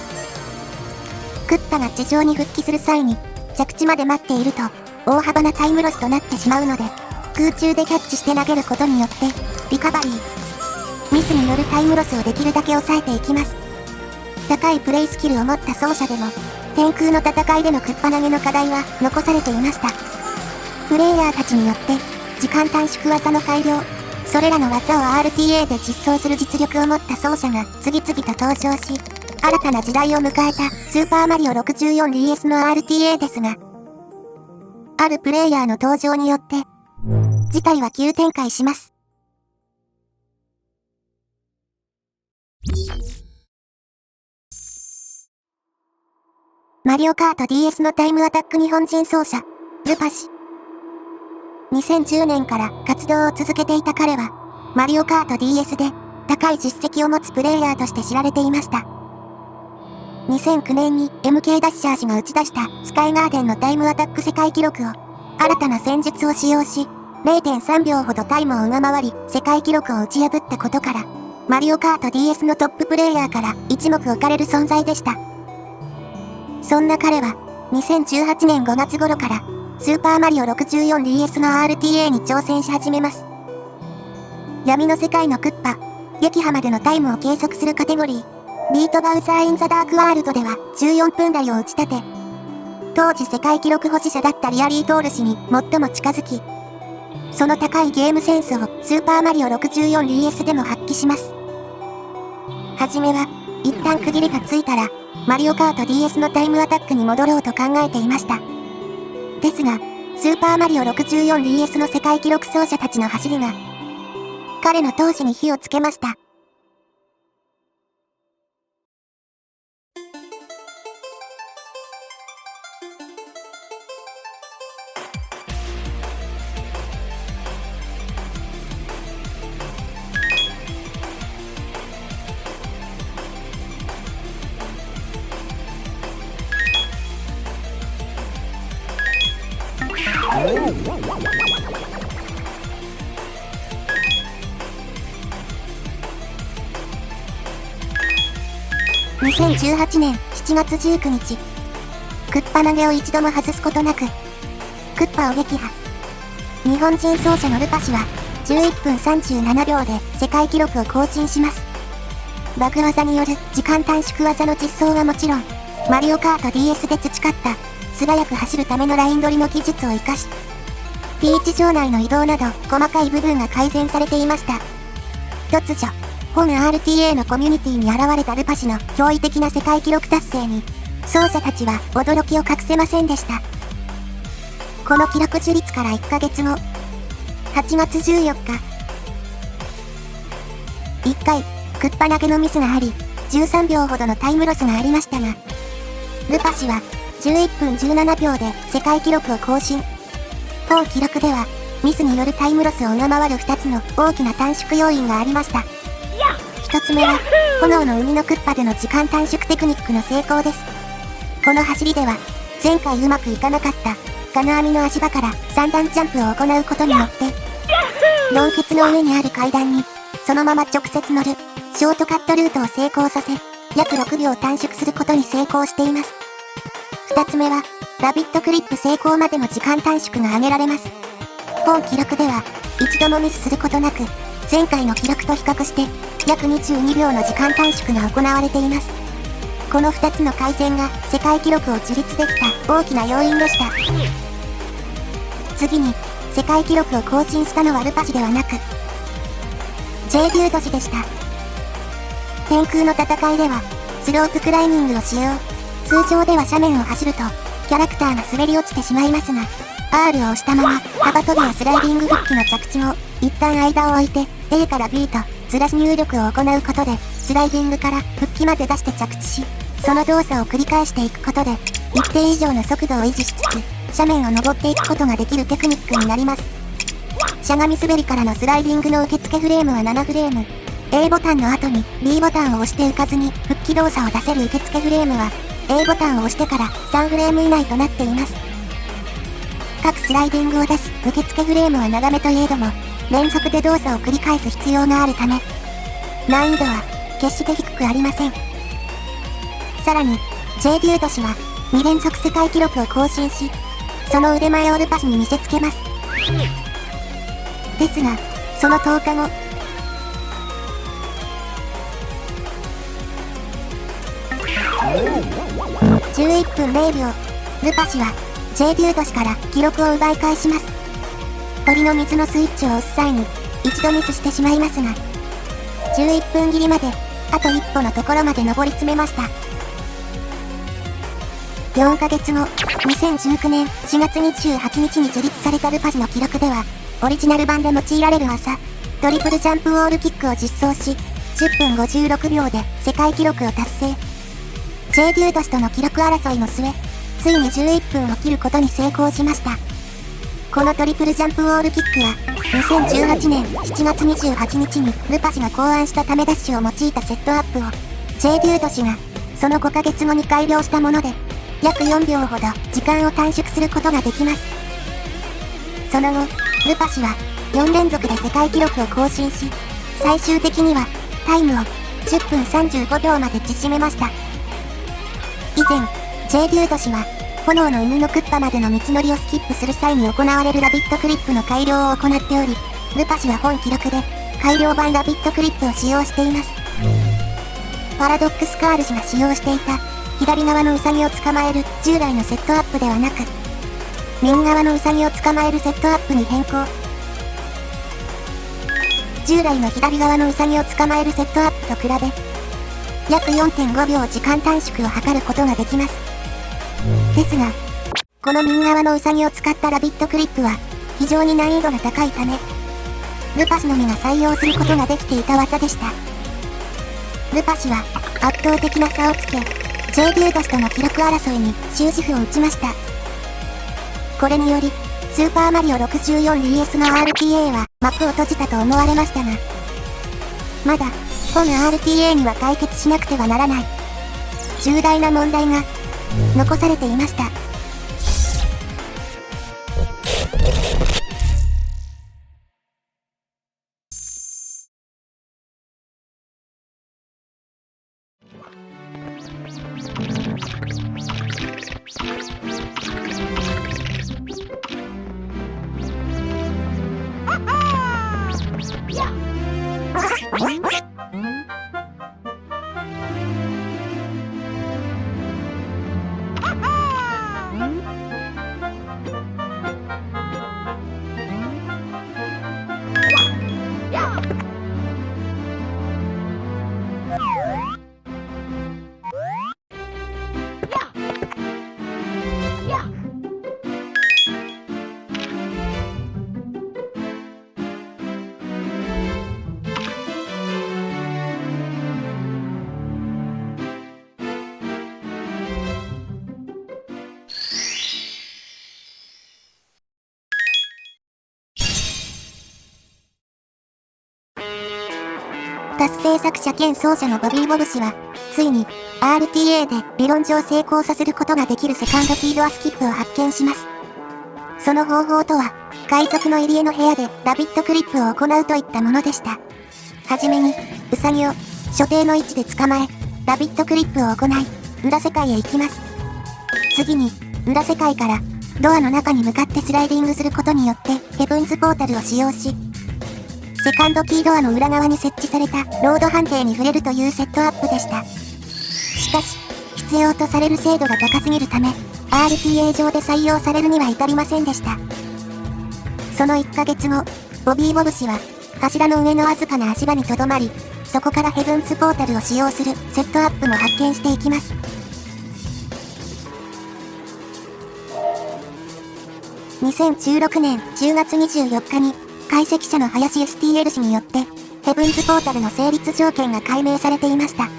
Speaker 1: クッパが地上に復帰する際に、着地まで待っていると、大幅なタイムロスとなってしまうので、空中でキャッチして投げることによって、リカバリー。ミスによるタイムロスをできるだけ抑えていきます。高いプレイスキルを持った奏者でも、天空の戦いでのクッパ投げの課題は残されていました。プレイヤーたちによって、時間短縮技の改良、それらの技を RTA で実装する実力を持った奏者が次々と登場し、新たな時代を迎えたスーパーマリオ 64DS の RTA ですが、あるプレイヤーの登場によって、事態は急展開します。マリオカート DS のタイムアタック日本人奏者、ルパシ。2010年から活動を続けていた彼は、マリオカート DS で高い実績を持つプレイヤーとして知られていました。2009年に MK ダッシャー氏が打ち出したスカイガーデンのタイムアタック世界記録を、新たな戦術を使用し、0.3 秒ほどタイムを上回り、世界記録を打ち破ったことから、マリオカート DS のトッププレイヤーから一目置かれる存在でした。そんな彼は、2018年5月頃から、スーパーマリオ 64DS の RTA に挑戦し始めます。闇の世界のクッパ、撃破までのタイムを計測するカテゴリー、ビートバウザー・イン・ザ・ダーク・ワールドでは14分台を打ち立て、当時世界記録保持者だったリアリー・トール氏に最も近づき、その高いゲームセンスをスーパーマリオ 64DS でも発揮します。はじめは、一旦区切りがついたら、マリオカート DS のタイムアタックに戻ろうと考えていました。ですが、スーパーマリオ 64DS の世界記録奏者たちの走りが、彼の闘志に火をつけました。2018年7月19日、クッパ投げを一度も外すことなく、クッパを撃破。日本人奏者のルパ氏は、11分37秒で世界記録を更新します。バグ技による時間短縮技の実装はもちろん、マリオカート DS で培った素早く走るためのライン取りの技術を活かし、ピーチ城内の移動など細かい部分が改善されていました。突如、本 RTA のコミュニティに現れたルパ氏の驚異的な世界記録達成に、奏者たちは驚きを隠せませんでした。この記録樹立から1ヶ月後、8月14日。1回、クッパ投げのミスがあり、13秒ほどのタイムロスがありましたが、ルパ氏は11分17秒で世界記録を更新。本記録では、ミスによるタイムロスを上回る2つの大きな短縮要因がありました。1つ目は、炎の海のクッパでの時間短縮テクニックの成功です。この走りでは、前回うまくいかなかった金網の足場から3段ジャンプを行うことによって、論欠の上にある階段に、そのまま直接乗る、ショートカットルートを成功させ、約6秒短縮することに成功しています。2つ目は、ラビットクリップ成功までの時間短縮が挙げられます。本記録では、一度もミスすることなく、前回の記録と比較して、約22秒の時間短縮が行われています。この2つの改善が世界記録を樹立できた大きな要因でした。次に、世界記録を更新したのはルパ氏ではなく、J デュード氏でした。天空の戦いでは、スロープクライミングを使用。通常では斜面を走ると、キャラクターが滑り落ちてしまいますが、R を押したまま、幅跳びやスライディング復帰の着地を、一旦間を置いて、A から B とずらし入力を行うことで、スライディングから復帰まで出して着地し、その動作を繰り返していくことで、一定以上の速度を維持しつつ、斜面を登っていくことができるテクニックになります。しゃがみ滑りからのスライディングの受付フレームは7フレーム。A ボタンの後に B ボタンを押して浮かずに復帰動作を出せる受付フレームは A ボタンを押してから3フレーム以内となっています。各スライディングを出す受付フレームは長めといえども、連続で動作を繰り返す必要があるため、難易度は決して低くありません。さらに、J デュード氏は2連続世界記録を更新し、その腕前をルパ氏に見せつけます。ですが、その10日後、11分0秒、ルパ氏は J デュード氏から記録を奪い返します。堀の水のスイッチを押す際に一度ミスしてしまいますが、11分切りまであと一歩のところまで上り詰めました。4ヶ月後、2019年4月28日に樹立されたルパ氏の記録では、オリジナル版で用いられる技、トリプルジャンプウォールキックを実装し、10分56秒で世界記録を達成。J デュード氏との記録争いの末、ついに11分を切ることに成功しました。このトリプルジャンプウォールキックは、2018年7月28日にルパ氏が考案したためダッシュを用いたセットアップを、J デュード氏がその5ヶ月後に改良したもので、約4秒ほど時間を短縮することができます。その後、ルパ氏は4連続で世界記録を更新し、最終的にはタイムを10分35秒まで縮めました。以前、J デュード氏は炎の犬のクッパまでの道のりをスキップする際に行われるラビットクリップの改良を行っており、ルパ氏は本記録で改良版ラビットクリップを使用しています。パラドックスカール氏が使用していた左側のウサギを捕まえる従来のセットアップではなく、右側のウサギを捕まえるセットアップに変更。従来の左側のウサギを捕まえるセットアップと比べ、約 4.5 秒時間短縮を図ることができます。ですが、この右側のウサギを使ったラビットクリップは非常に難易度が高いため、ルパ氏のみが採用することができていた技でした。ルパ氏は圧倒的な差をつけ、J デュード氏との記録争いに終止符を打ちました。これにより、スーパーマリオ 64DS の RTA は幕を閉じたと思われましたが、まだ本 RTA には解決しなくてはならない重大な問題が残されていました。タス製作者兼奏者のボビー・ボブ氏は、ついに RTA で理論上成功させることができるセカンドキードアスキップを発見します。その方法とは、海賊の入り江の部屋でラビットクリップを行うといったものでした。はじめに、ウサギを所定の位置で捕まえ、ラビットクリップを行い、裏世界へ行きます。次に、裏世界からドアの中に向かってスライディングすることによってヘブンズポータルを使用し、セカンドキードアの裏側に設置されたロード判定に触れるというセットアップでした。しかし、必要とされる精度が高すぎるため、RTA 上で採用されるには至りませんでした。その1ヶ月後、ボビー・ボブ氏は、柱の上のわずかな足場にとどまり、そこからヘブンズポータルを使用するセットアップも発見していきます。2016年10月24日に、解析者の林 STL 氏によって、ヘブンズポータルの成立条件が解明されていました。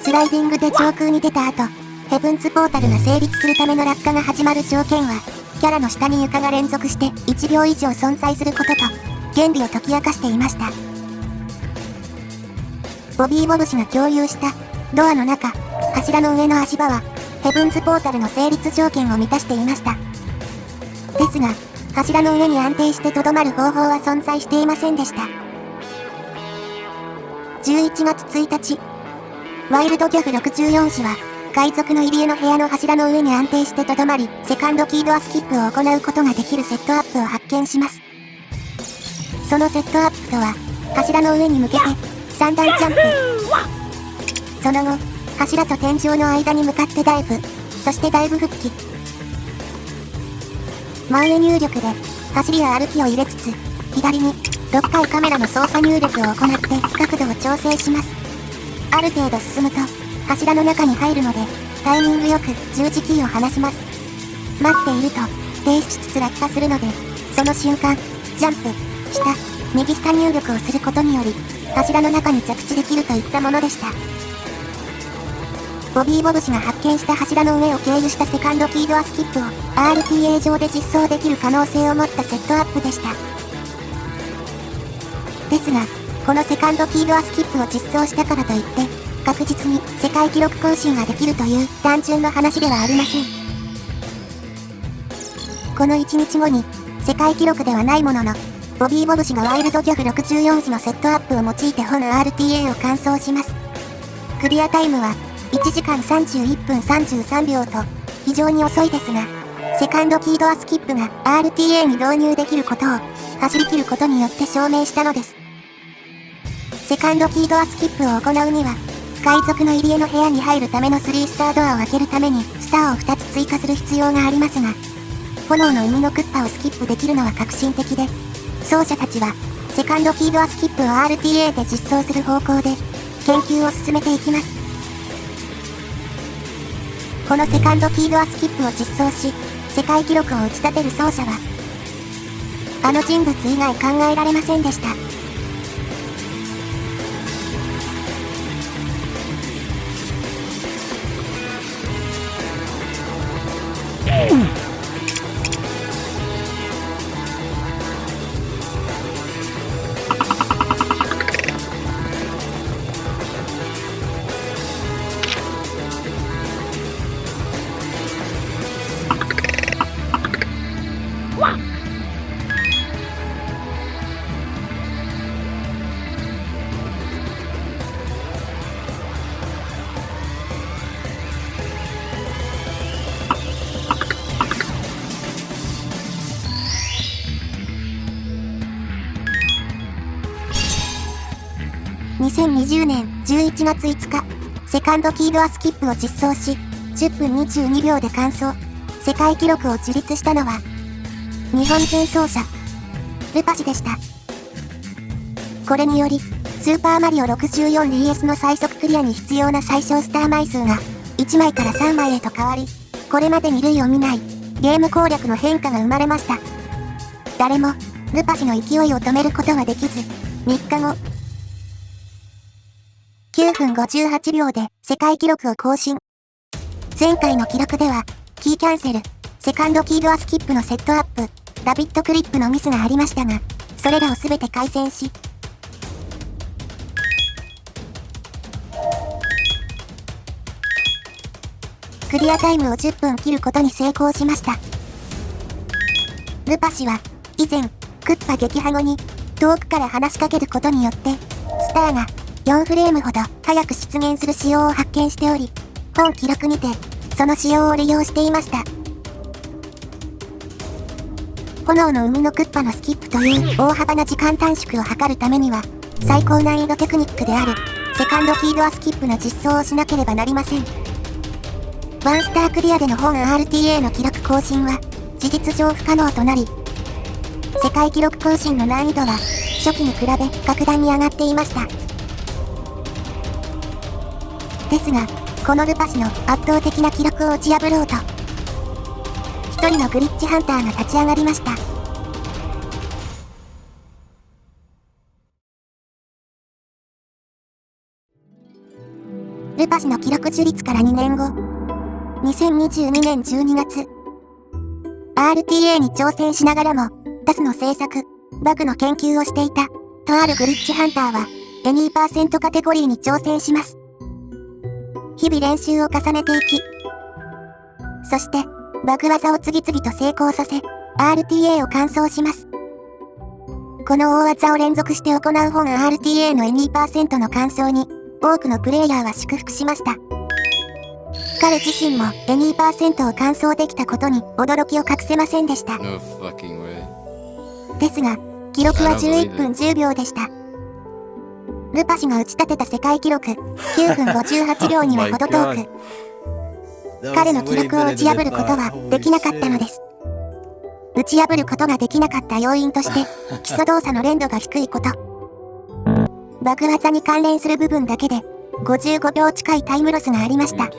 Speaker 1: スライディングで上空に出た後、ヘブンズポータルが成立するための落下が始まる条件は、キャラの下に床が連続して1秒以上存在することと、原理を解き明かしていました。ボビー・ボブ氏が共有したドアの中、柱の上の足場は、ヘブンズポータルの成立条件を満たしていました。ですが、柱の上に安定して留まる方法は存在していませんでした。11月1日、ワイルドギャフ64氏は、海賊の入り江の部屋の柱の上に安定して留まり、セカンドキードアスキップを行うことができるセットアップを発見します。そのセットアップとは、柱の上に向けて、3段ジャンプ。その後、柱と天井の間に向かってダイブ、そしてダイブ復帰。前入力で、走りや歩きを入れつつ、左に、6回カメラの操作入力を行って角度を調整します。ある程度進むと、柱の中に入るので、タイミングよく十字キーを離します。待っていると、停止しつつ落下するので、その瞬間、ジャンプ、下、右下入力をすることにより、柱の中に着地できるといったものでした。ボビー・ボブ氏が発見した柱の上を経由したセカンドキードアスキップを RTA 上で実装できる可能性を持ったセットアップでした。ですが、このセカンドキードアスキップを実装したからといって、確実に世界記録更新ができるという単純な話ではありません。この1日後に、世界記録ではないものの、ボビー・ボブ氏がワイルドギャフ64時のセットアップを用いて本 RTA を完走します。クリアタイムは、1時間31分33秒と、非常に遅いですが、セカンドキードアスキップが RTA に導入できることを、走り切ることによって証明したのです。セカンドキードアスキップを行うには、海賊の入り江の部屋に入るための3スタードアを開けるために、スターを2つ追加する必要がありますが、炎の海のクッパをスキップできるのは革新的で、奏者たちは、セカンドキードアスキップを RTA で実装する方向で、研究を進めていきます。このセカンドキードアスキップを実装し、世界記録を打ち立てる奏者は、あの人物以外考えられませんでした。2020年11月5日、セカンドキードアスキップを実装し、10分22秒で完走、世界記録を樹立したのは、日本人奏者、ルパ氏でした。これにより、スーパーマリオ 64DS の最速クリアに必要な最小スター枚数が、1枚から3枚へと変わり、これまでに類を見ない、ゲーム攻略の変化が生まれました。誰も、ルパ氏の勢いを止めることはできず、3日後、9分58秒で世界記録を更新。前回の記録では、キーキャンセル、セカンドキードアスキップのセットアップ、ラビットクリップのミスがありましたが、それらをすべて改善し、クリアタイムを10分切ることに成功しました。ルパ氏は、以前、クッパ撃破後に、遠くから話しかけることによって、スターが、4フレームほど早く出現する仕様を発見しており、本記録にて、その仕様を利用していました。炎の海のクッパのスキップという大幅な時間短縮を図るためには、最高難易度テクニックである、セカンドキードアスキップの実装をしなければなりません。ワンスタークリアでの本 RTA の記録更新は、事実上不可能となり、世界記録更新の難易度は、初期に比べ格段に上がっていました。ですが、このルパ氏の圧倒的な記録を打ち破ろうと、一人のグリッチハンターが立ち上がりました。ルパ氏の記録樹立から2年後、2022年12月、RTA に挑戦しながらも、ダスの制作、バグの研究をしていた、とあるグリッチハンターは、エニーパーセントカテゴリーに挑戦します。日々練習を重ねていき、そして、バグ技を次々と成功させ、RTA を完走します。この大技を連続して行う本 RTA のエニーパーセントの完走に、多くのプレイヤーは祝福しました。彼自身もエニーパーセントを完走できたことに驚きを隠せませんでした。
Speaker 3: No fucking way.
Speaker 1: ですが、記録は11分10秒でした。ルパ氏が打ち立てた世界記録、9分58秒には程遠く、彼の記録を打ち破ることはできなかったのです。打ち破ることができなかった要因として、基礎動作の連度が低いこと。バグ技に関連する部分だけで、55秒近いタイムロスがありました。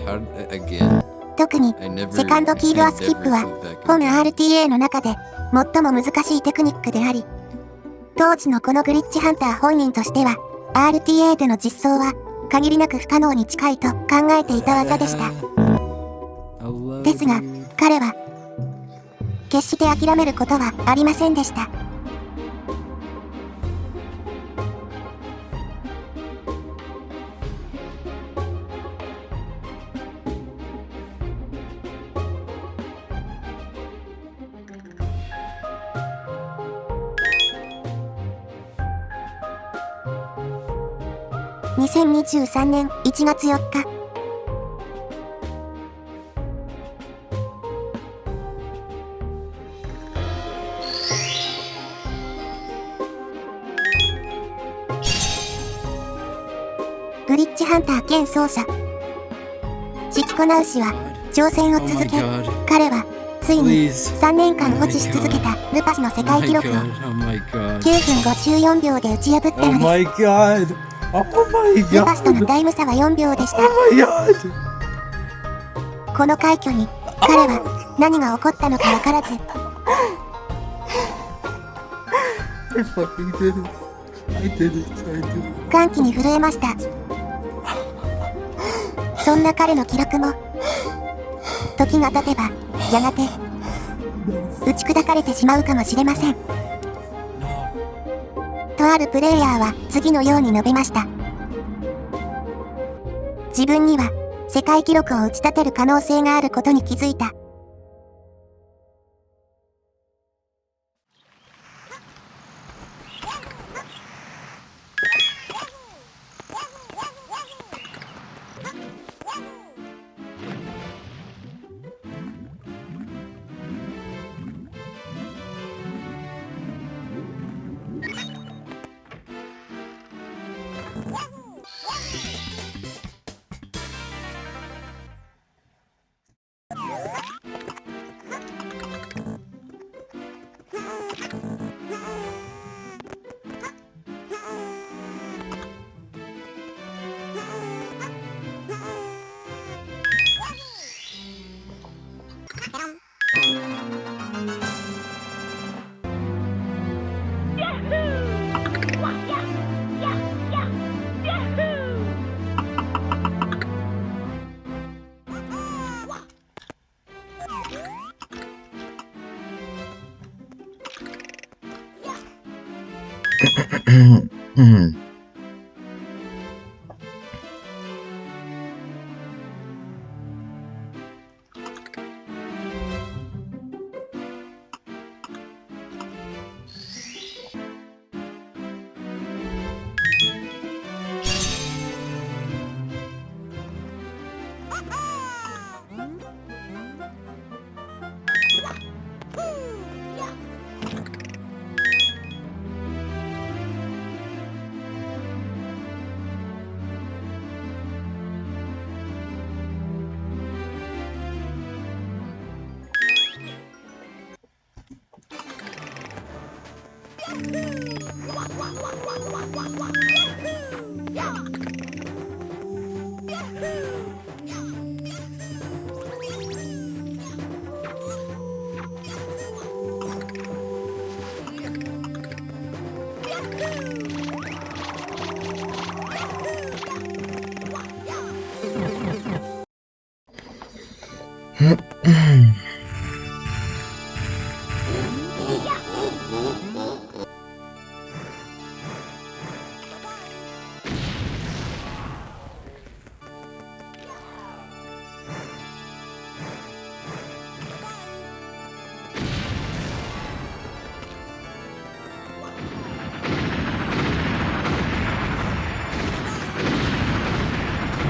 Speaker 1: 特に、セカンドキールアスキップは、本 RTA の中で、最も難しいテクニックであり、当時のこのグリッチハンター本人としては、RTA での実装は、限りなく不可能に近いと考えていた技でした。ですが、彼は、決して諦めることはありませんでした。2023年1月4日。グリッチハンター兼奏者シキコナウシは挑戦を続け、彼はついに3年間保持し続けたルパ氏の世界記録を9分54秒で打ち破ったのです。ルパ氏とのタイム差は4秒でした。この快挙に彼は何が起こったのか分からず、歓喜に震えました。そんな彼の記録も、時が経てば、やがて、打ち砕かれてしまうかもしれません。とあるプレイヤーは次のように述べました。自分には、世界記録を打ち立てる可能性があることに気づいた。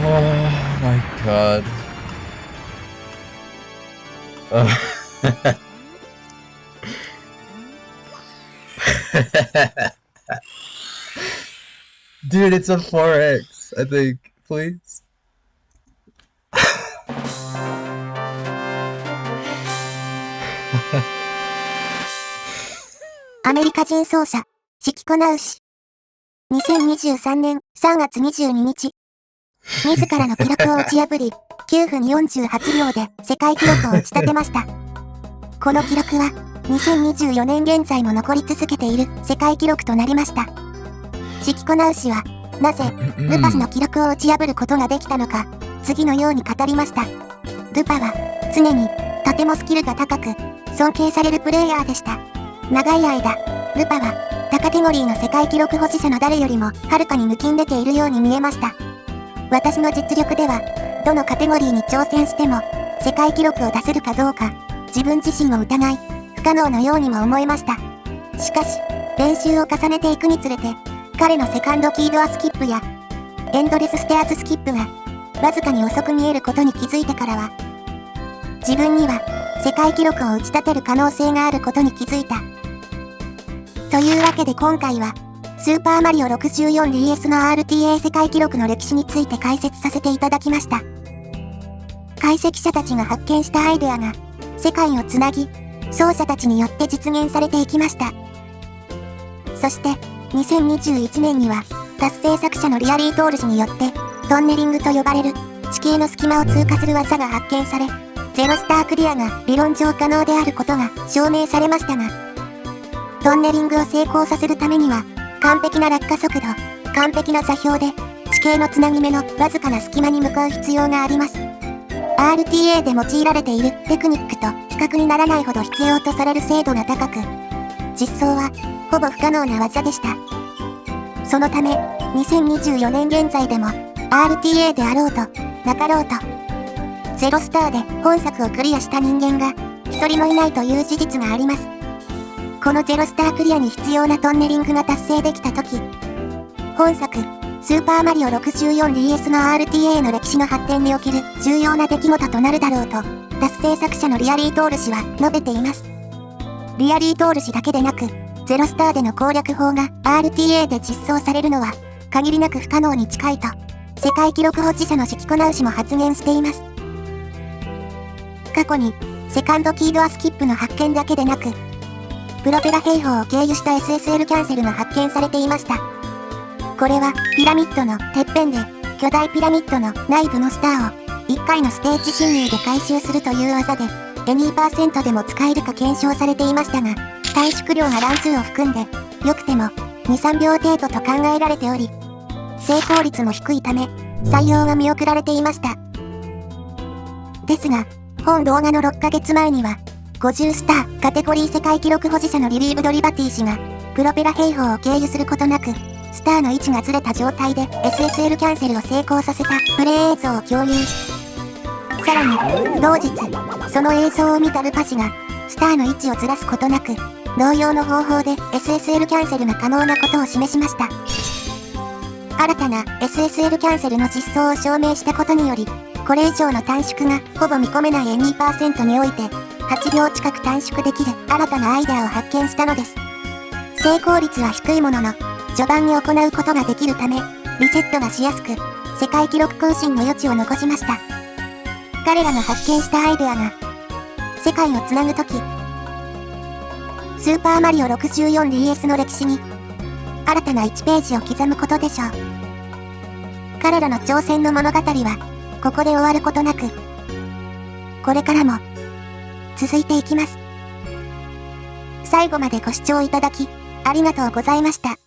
Speaker 3: Oh my god. Dude, it's a 4X, I think. Please.
Speaker 1: アメリカ人奏者、シキコナウシ。2023年3月22日。自らの記録を打ち破り、9分48秒で世界記録を打ち立てました。この記録は、2024年現在も残り続けている世界記録となりました。シキコナウシは、なぜ、ルパ氏の記録を打ち破ることができたのか、次のように語りました。ルパは、常に、とてもスキルが高く、尊敬されるプレイヤーでした。長い間、ルパは、他カテゴリーの世界記録保持者の誰よりも、はるかに抜きん出ているように見えました。私の実力では、どのカテゴリーに挑戦しても、世界記録を出せるかどうか、自分自身を疑い、不可能のようにも思えました。しかし、練習を重ねていくにつれて、彼のセカンドキードアスキップや、エンドレスステアーズスキップが、わずかに遅く見えることに気づいてからは、自分には、世界記録を打ち立てる可能性があることに気づいた。というわけで今回は、スーパーマリオ 64DS の RTA 世界記録の歴史について解説させていただきました。解析者たちが発見したアイデアが、世界をつなぎ、奏者たちによって実現されていきました。そして、2021年には、達成作者のリアリー・トール氏によって、トンネリングと呼ばれる、地形の隙間を通過する技が発見され、ゼロスタークリアが理論上可能であることが証明されましたが、トンネリングを成功させるためには、完璧な落下速度、完璧な座標で、地形のつなぎ目のわずかな隙間に向かう必要があります。RTA で用いられているテクニックと比較にならないほど必要とされる精度が高く、実装はほぼ不可能な技でした。そのため、2024年現在でも RTA であろうと、なかろうと、ゼロスターで本作をクリアした人間が一人もいないという事実があります。このゼロスタークリアに必要なトンネリングが達成できたとき、本作、スーパーマリオ 64DS の RTA の歴史の発展における重要な出来事となるだろうと、達成作者のリアリー・トール氏は述べています。リアリー・トール氏だけでなく、ゼロスターでの攻略法が RTA で実装されるのは、限りなく不可能に近いと、世界記録保持者のシキコナウ氏も発言しています。過去に、セカンドキードアスキップの発見だけでなく、プロペラ兵法を経由した SSL キャンセルが発見されていました。これは、ピラミッドのてっぺんで、巨大ピラミッドの内部のスターを、1回のステージ侵入で回収するという技で、any% でも使えるか検証されていましたが、短縮量が乱数を含んで、良くても、2、3秒程度と考えられており、成功率も低いため、採用は見送られていました。ですが、本動画の6ヶ月前には、50スターカテゴリー世界記録保持者のリリーブド・リバティ氏が、プロペラ兵法を経由することなく、スターの位置がずれた状態で SSL キャンセルを成功させたプレイ映像を共有。さらに、同日、その映像を見たルパ氏が、スターの位置をずらすことなく、同様の方法で SSL キャンセルが可能なことを示しました。新たな SSL キャンセルの実装を証明したことにより、これ以上の短縮がほぼ見込めない any% において、8秒近く短縮できる新たなアイデアを発見したのです。成功率は低いものの、序盤に行うことができるため、リセットがしやすく、世界記録更新の余地を残しました。彼らが発見したアイデアが、世界をつなぐとき、スーパーマリオ 64DS の歴史に、新たな1ページを刻むことでしょう。彼らの挑戦の物語は、ここで終わることなく、これからも、続いていきます。最後までご視聴いただき、ありがとうございました。